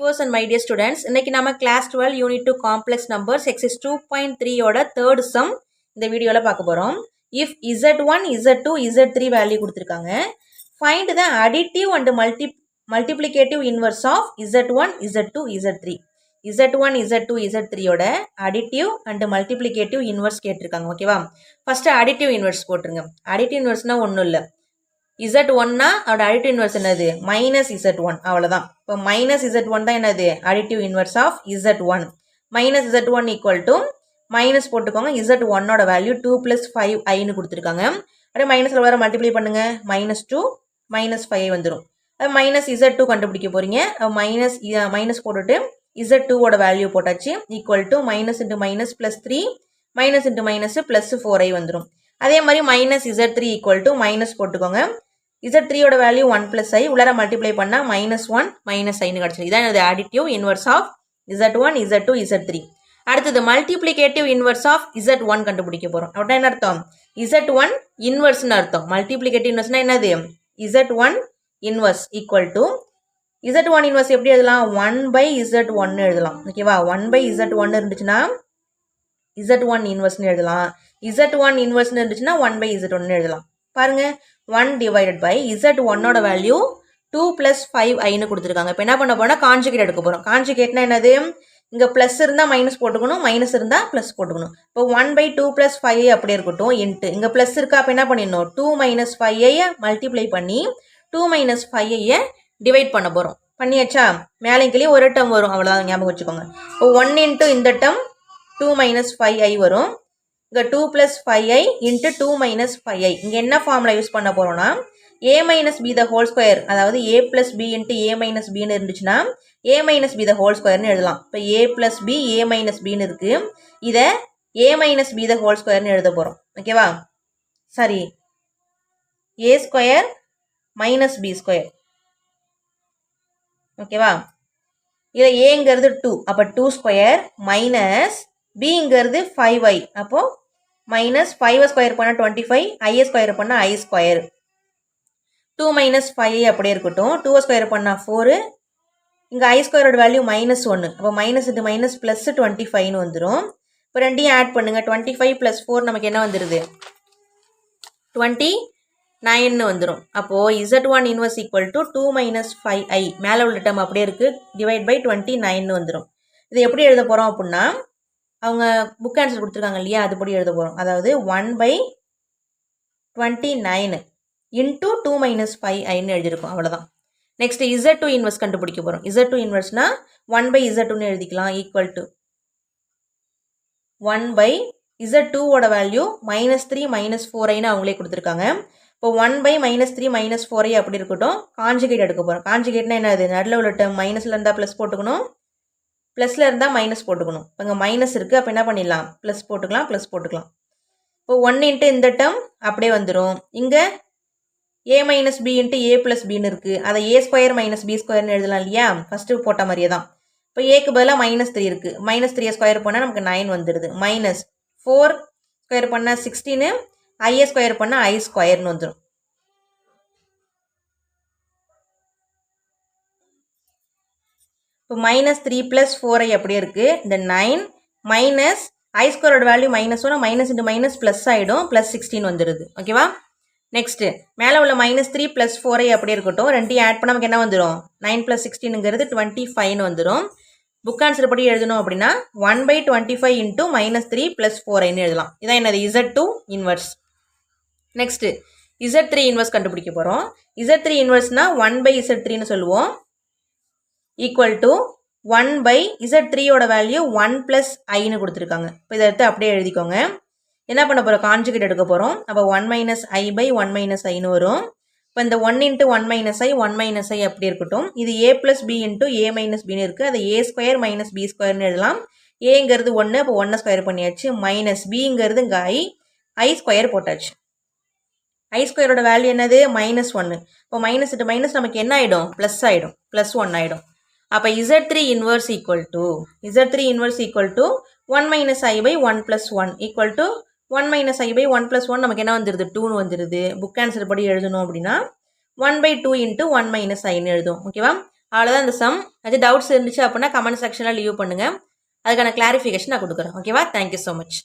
viewers and my dear students, இன்னைக்கு நாம class 12 unit 2 complex numbers exercise 2.3 ஓட third sum இந்த வீடியோல பார்க்க போறோம். If z1, z2, z3 value கொடுத்திருக்காங்க. Find the additive and multiplicative inverse of z1, z2, z3. z1, z2, z3 ஓட additive and multiplicative inverse கேட்டிருக்காங்க. ஓகேவா? First additive inverse போட்டுருங்க. Additive inverseனா ஒண்ணும் இல்ல. z1 னா அதோட additive inverse என்னது? minus z1 அவ்வளவுதான். இப்போ minus z1 தான் என்னது? additive inverse of z1. minus z1 equal to minus போட்டுக்கோங்க. z1 ஓட வேல்யூ 2 plus 5i ன்னு கொடுத்துருக்காங்க. அப்படியே மைனஸ்ல வர மல்டிப்ளை பண்ணுங்க. minus 2 minus 5 வந்துடும். அது minus z2 கண்டுபிடிக்க போறீங்க. மைனஸ் போட்டுட்டு z2 ஓட வேல்யூ போட்டாச்சு. equal to minus into minus plus 3 minus into minus plus 4i வந்துடும். அதே மாதிரி minus z3 equal to minus போட்டுக்கோங்க. z3 ஓட வேல்யூ 1 plus i உள்ளார மல்டிப்ளை பண்ணா minus 1 minus i ன்னு கிடைச்சிருக்கு. இதான் என்னது additive inverse of z1, z2, z3. அடுத்தது multiplicative inverse of z1 கண்டுபிடிக்க போறோம். அப்படின்னா என்ன அர்த்தம்? z1 inverse ன்னு அர்த்தம். multiplicative inverse னா என்னது? z1 inverse equal to z1 inverse எப்படி எழுதலாம்? 1 by z1 ன்னு எழுதலாம். ஓகேவா? 1 by z1 இருந்துச்சுன்னா z1 inverse ன்னு எழுதலாம். z1 inverse ன்னு இருந்துச்சுன்னா 1 by z1 ன்னு எழுதலாம். பாருங்க 1 divided by z1 ஓட வேல்யூ 2 plus 5i ன்னு கொடுத்துருக்காங்க. இப்போ என்ன பண்ண போறோம்னா கான்ஜுகேட் எடுக்க போறோம். கான்ஜுகேட்னா என்னது? இங்க பிளஸ் இருந்தா மைனஸ் போட்டுக்கணும், மைனஸ் இருந்தா பிளஸ் போட்டுக்கணும். இப்போ 1 by 2 plus 5i அப்படியே இருக்கட்டும். இன்ட்டு இங்க பிளஸ் இருக்கா, அப்போ என்ன பண்ணிடணும்? 2 minus 5i மல்டிப்ளை பண்ணி 2 minus 5i டிவைட் பண்ண போறோம். பண்ணியாச்சா? மேலே கீழே ஒரு டேர்ம் வரும், அவ்வளவுதான் ஞாபகம் வச்சுக்கோங்க. இப்போ 1 into இந்த டேர்ம் 2 minus 5i வரும். இங்க 2 plus 5i into 2 minus 5i. இங்க என்ன ஃபார்முலா யூஸ் பண்ண போறோம்னா a minus b the whole square, அதாவது a plus b into a minus b ன்னு இருந்துச்சுன்னா a minus b the whole square ன்னு எழுதலாம். இப்போ a plus b a minus b ன்னு இருக்கு. இத a minus b the whole square ன்னு எழுத போறோம். ஓகேவா? சரி, a square minus b square. ஓகேவா? இதுல a-ங்கிறது 2, அப்ப 2 square minus b-ங்கிறது 5i, அப்போ minus 5 ஸ்கொயர் பண்ணா 25, i ஸ்கொயர் பண்ணா i ஸ்கொயர். 2 minus 5i அப்படியே இருக்கட்டும். 2 ஸ்கொயர் பண்ணா 4, இங்க i ஸ்கொயரோட வேல்யூ minus 1, அப்போ minus into minus plus 25 ன்னு வந்துடும். இப்போ ரெண்டையும் ஆட் பண்ணுங்க. 25 plus 4 நமக்கு என்ன வந்துருது? 29 ன்னு வந்துடும். அப்போ z1 inverse equal to 2 minus 5i, மேலே உள்ள டேர்ம் அப்படியே இருக்கு, டிவைட் பை 29 ன்னு வந்துடும். இது எப்படி எழுத போறோம் அப்படின்னா அவங்க புக் ஆன்சர் கொடுத்துருக்காங்க இல்லையா, அதுபடி எழுத போகிறோம். அதாவது 1 by 29 into 2 minus 5iன்னு எழுதியிருக்கோம், அவ்வளோதான். நெக்ஸ்ட் z2 இன்வெர்ஸ் கண்டுபிடிக்க போகிறோம். z2 இன்வெர்ஸ்னா 1 by z2ன்னு எழுதிக்கலாம். ஈக்குவல் டு 1 by z2 ஓட வேல்யூ -3 -4iன்னு அவங்களே கொடுத்துருக்காங்க. இப்போ 1 by -3 -4i அப்படி இருக்கட்டும். கான்ஜுகேட் எடுக்க போகிறோம். கான்ஜுகேட்னா என்னது? நடுவில் உள்ள டேர்ம் மைனஸில் இருந்தால் ப்ளஸ் போட்டுக்கணும், ப்ளஸில் இருந்தால் மைனஸ் போட்டுக்கணும். இப்போ இங்கே மைனஸ் இருக்குது, அப்போ என்ன பண்ணிடலாம்? ப்ளஸ் போட்டுக்கலாம், ப்ளஸ் போட்டுக்கலாம். இப்போ 1 இன்ட்டு இந்த டேர்ம் அப்படியே வந்துடும். இங்கே a minus B into a plus பின்னு இருக்குது, அதை a ஸ்கொயர் மைனஸ் பி ஸ்கொயர்னு எழுதலாம் இல்லையா? ஃபஸ்ட்டு போட்ட மாதிரியே தான். இப்போ ஏக்கு பதிலாக -3 இருக்குது. -3 ஸ்கொயர் பண்ணால் நமக்கு 9 வந்துடுது. -4 ஸ்கொயர் பண்ணால் 16, i ஸ்கொயர் பண்ணால் i ஸ்கொயர்னு வந்துடும். இப்போ -3 plus 4i அப்படியே இருக்கு. இந்த 9 மைனஸ் i ஸ்கொயரோட value -1, minus into minus plus ஆகிடும், ப்ளஸ் 16 வந்துடுது. ஓகேவா? நெக்ஸ்ட் மேலே உள்ள -3 plus 4i அப்படியே இருக்கட்டும். ரெண்டையும் ஆட் பண்ண நமக்கு என்ன வந்துடும்? 9 plus 16ங்கிறது 25ன்னு வந்துடும். புக் ஆன்சர் படி எழுதணும் அப்படின்னா 1 by 25 into -3 plus 4iன்னு எழுதலாம். இதான் என்னது? z2 inverse. Next z3 inverse கண்டுபிடிக்க போகிறோம். z3 இன்வெர்ஸ்னா 1 by z3ன்னு சொல்லுவோம். ஈக்குவல் டு 1 by z3 ஓட வேல்யூ 1 plus iன்னு கொடுத்துருக்காங்க. இப்போ இதை எடுத்து அப்படியே எழுதிக்கோங்க. என்ன பண்ண போகிறோம்? கான்ஜுகேட் எடுக்க போகிறோம். அப்போ 1 minus i by 1 minus iன்னு வரும். இப்போ இந்த 1 into 1 minus i 1 minus i அப்படி இருக்கட்டும். இது a plus b into a minus bன்னு இருக்குது. அதை a ஸ்கொயர் மைனஸ் b ஸ்கொயர்னு எழுதலாம். ஏங்கிறது 1, அப்போ 1 ஸ்கொயர் பண்ணியாச்சு. மைனஸ் bங்கிறது இங்கே i ஸ்கொயர் போட்டாச்சு. i ஸ்கொயரோட வேல்யூ என்னது? -1. இப்போ மைனஸ் இன்ட்டு மைனஸ் நமக்கு என்ன ஆகிடும்? ப்ளஸ் ஆகிடும், ப்ளஸ் 1 ஆகிடும். அப்போ z3 inverse equal to 1 minus i by 1 plus 1 equal to 1 minus i by 1 plus 1 நமக்கு என்ன வந்துடுது? 2ன்னு வந்துடுது. புக் ஆன்சர் படி எழுதணும் அப்படின்னா 1 by 2 into 1 minus iன்னு எழுதும். ஓகேவா? அவ்வளோதான் இந்த சம். அது டவுட்ஸ் இருந்துச்சு அப்படின்னா கமெண்ட் செக்ஷனில் லீவ் பண்ணுங்கள். அதுக்கான கிளாரிஃபிகேஷன் நான் கொடுக்குறேன். ஓகேவா? Thank you so much.